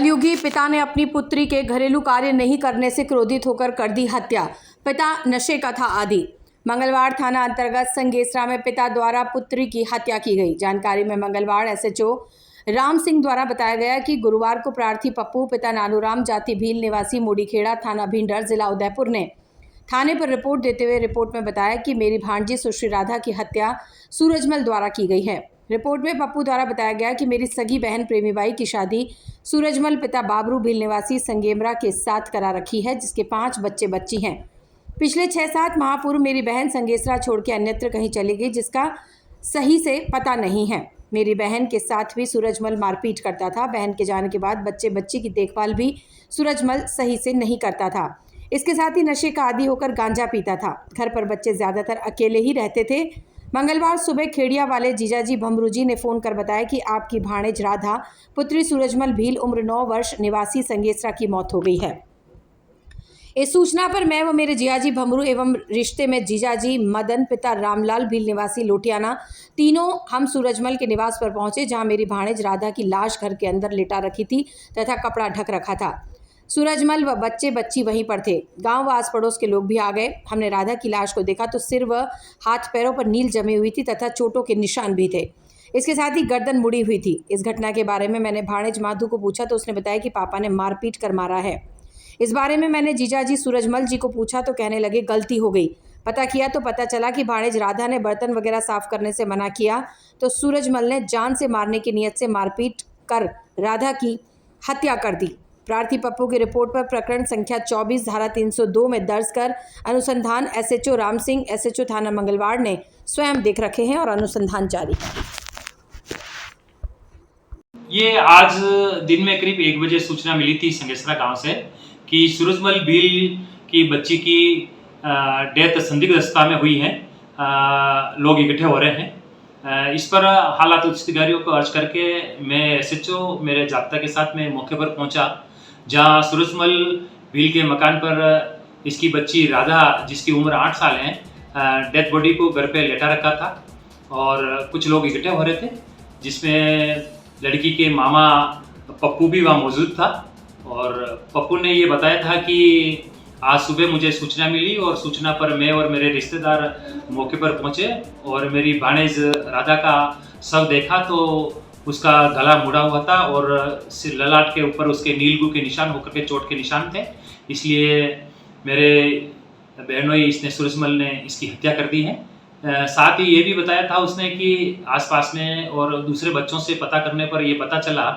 कलयुगी पिता ने अपनी पुत्री के घरेलू कार्य नहीं करने से क्रोधित होकर कर दी हत्या। पिता नशे का था आदी। मंगलवार थाना अंतर्गत संगेसरा में पिता द्वारा पुत्री की हत्या की गई। जानकारी में मंगलवार एसएचओ राम सिंह द्वारा बताया गया कि गुरुवार को प्रार्थी पप्पू पिता नानूराम जाति भील निवासी मूडीखेड़ा थाना भिंडर जिला उदयपुर ने थाने पर रिपोर्ट देते हुए रिपोर्ट में बताया कि मेरी भांजी सुश्री राधा की हत्या सूरजमल द्वारा की गई है। रिपोर्ट में पप्पू द्वारा बताया गया कि मेरी सगी बहन प्रेमीबाई की शादी सूरजमल पिता बाबरू भील निवासी संगेमरा के साथ करा रखी है, जिसके 5 बच्चे बच्ची हैं। पिछले 6-7 माह पूर्व मेरी बहन संगेसरा छोड़ के अन्यत्र कहीं चली गई, जिसका सही से पता नहीं है। मेरी बहन के साथ भी सूरजमल मारपीट करता था। बहन के जाने के बाद बच्चे बच्ची की देखभाल भी सूरजमल सही से नहीं करता था। इसके साथ ही नशे का आदी होकर गांजा पीता था। घर पर बच्चे ज़्यादातर अकेले ही रहते थे। मंगलवार सुबह खेड़िया वाले जीजाजी भमरू जी ने फ़ोन कर बताया कि आपकी भाणेज राधा पुत्री सूरजमल भील उम्र 9 वर्ष निवासी संगेसरा की मौत हो गई है। इस सूचना पर मैं व मेरे जियाजी भमरू एवं रिश्ते में जीजाजी मदन पिता रामलाल भील निवासी लोटियाना तीनों हम सूरजमल के निवास पर पहुंचे, जहां मेरी भाणेज राधा की लाश घर के अंदर लिटा रखी थी तथा कपड़ा ढक रखा था। सूरजमल व बच्चे बच्ची वहीं पर थे। गांव व आस पड़ोस के लोग भी आ गए। हमने राधा की लाश को देखा तो सिर व हाथ पैरों पर नील जमी हुई थी तथा चोटों के निशान भी थे। इसके साथ ही गर्दन मुड़ी हुई थी। इस घटना के बारे में मैंने भाणेज माधु को पूछा तो उसने बताया कि पापा ने मारपीट कर मारा है। इस बारे में मैंने जीजाजी सूरजमल जी को पूछा तो कहने लगे गलती हो गई। पता किया तो पता चला कि भाणेज राधा ने बर्तन वगैरह साफ करने से मना किया तो सूरजमल ने जान से मारने की नीयत से मारपीट कर राधा की हत्या कर दी। प्रार्थी पप्पू की रिपोर्ट पर प्रकरण संख्या 24 धारा 302 में दर्ज कर अनुसंधान एसएचओ राम सिंह एसएचओ थाना मंगलवार ने स्वयं देख रखे हैं और अनुसंधान जारी है। ये आज दिन में करीब 1 बजे सूचना मिली थी संगेसरा गांव से कि सूरजमल भील की बच्ची की डेथ संदिग्ध अवस्था में हुई है। लोग इकट्ठे हो रहे हैं। इस पर हालात उच्च अधिकारियों को अर्ज करके मैं एसएचओ मेरे जाब्ता के साथ में मौके पर पहुंचा, जहां सूरजमल भील के मकान पर इसकी बच्ची राधा जिसकी उम्र 8 साल है डेथ बॉडी को घर पे लेटा रखा था और कुछ लोग इकट्ठे हो रहे थे, जिसमें लड़की के मामा पप्पू भी वहाँ मौजूद था। और पप्पू ने ये बताया था कि आज सुबह मुझे सूचना मिली और सूचना पर मैं और मेरे रिश्तेदार मौके पर पहुँचे और मेरी भाणेज राधा का शव देखा तो उसका गला मुड़ा हुआ था और ललाट के ऊपर उसके नीलगू के निशान होकर के चोट के निशान थे। इसलिए मेरे बहनोई इसने सूरजमल ने इसकी हत्या कर दी है। साथ ही ये भी बताया था उसने कि आसपास में और दूसरे बच्चों से पता करने पर यह पता चला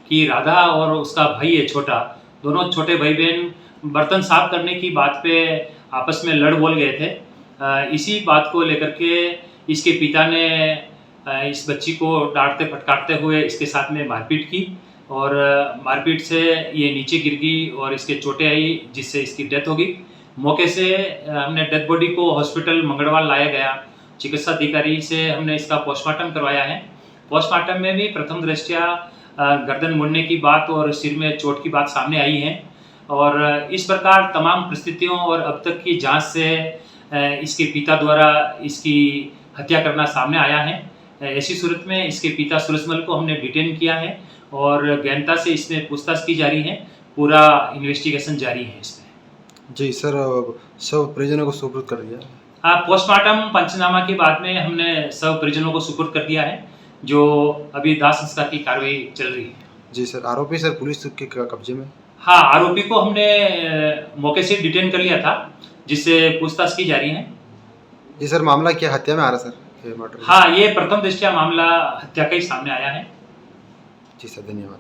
कि राधा और उसका भाई है छोटा, दोनों छोटे भाई बहन बर्तन साफ करने की बात पे आपस में लड़ बोल गए थे। इसी बात को लेकर के इसके पिता ने इस बच्ची को डांटते फटकारते हुए इसके साथ में मारपीट की और मारपीट से ये नीचे गिर गई और इसके चोटें आई, जिससे इसकी डेथ हो गई। मौके से हमने डेथ बॉडी को हॉस्पिटल मंगलवार लाया गया। चिकित्सा अधिकारी से हमने इसका पोस्टमार्टम करवाया है। पोस्टमार्टम में भी प्रथम दृष्टया गर्दन मुड़ने की बात और सिर में चोट की बात सामने आई है और इस प्रकार तमाम परिस्थितियों और अब तक की जांच से इसके पिता द्वारा इसकी हत्या करना सामने आया है। ऐसी सूरत में इसके पिता सूरजमल को हमने डिटेन किया है और गहनता से इसमें पूछताछ की जा रही है। पूरा इन्वेस्टिगेशन जारी है इसमें। जी सर, सब परिजनों को सुपुर्द कर दिया? हाँ, पोस्टमार्टम पंचनामा के बाद में हमने सब परिजनों को सुपुर्द कर दिया है, जो अभी दाह संस्कार की कार्रवाई चल रही है। जी सर, आरोपी सर पुलिस के कब्जे में? हाँ, आरोपी को हमने मौके से डिटेन कर लिया था, जिससे पूछताछ की जा रही है। जी सर, मामला क्या हत्या में आ रहा सर? हाँ, ये प्रथम दृष्टया मामला हत्या का ही सामने आया है। जी सर, धन्यवाद।